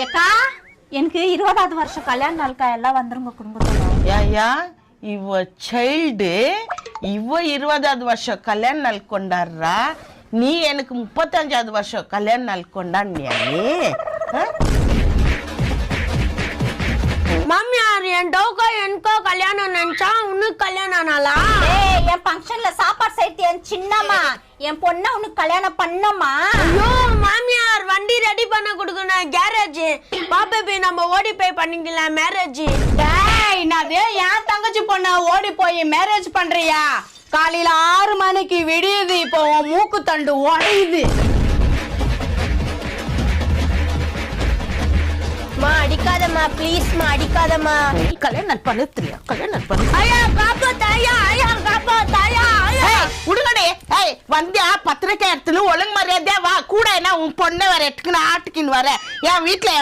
ஏக்கா எனக்கு 20வது வருஷம் கல்யாண நாளுக்கா எல்லாம் வந்துருங்க குடும்பத்தோட. ஏயா இவ சைல்டு இவ 20வது வருஷம் கல்யாண நாள் கொண்டாடுறா, நீ எனக்கு 35வது வருஷம் கல்யாண நாள் கொண்டாடினியா நீ? மாமியார் என் டோக்கோ எனக்கோ கல்யாணம் நினைச்சா உனக்கு கல்யாணம் ஆனாலா? என் ஃபங்க்ஷன்ல சாப்பாடு செய்து என் சின்னம்மா என் பொண்ணை உனக்கு கல்யாணம் பண்ணமா? ஐயோ மாமியார் வண்டி ரெடி பண்ண கொடுக்கணும் கேரேஜ் பாப்பே நம்ம ஓடி போய் பண்ணிக்கலாம் மேரேஜ். என்னது என் தங்கச்சி பொண்ண ஓடி போய் மேரேஜ் பண்றியா? காலையில 6 மணிக்கு விடியுது, இப்போ உன் மூக்கு தண்டு உடையுது. அடிக்காதம்மா ப்ளீஸ்மா அடிக்காதம்மா. கல்யாணம் பண்ண தெரியா? கல்யாணம் பண்ண ஐயா காப்பா தாயா, ஐயா காப்பா தாயா. உடுங்கடே. ஏய் வந்தியா பத்திரிக்கை எடுத்துன்னு ஒழுங்கு மரியாதையா வா. கூட என்ன உன் பொண்ணை வர எட்டுக்குன்னு ஆட்டுக்கின்னு வர என் வீட்டுல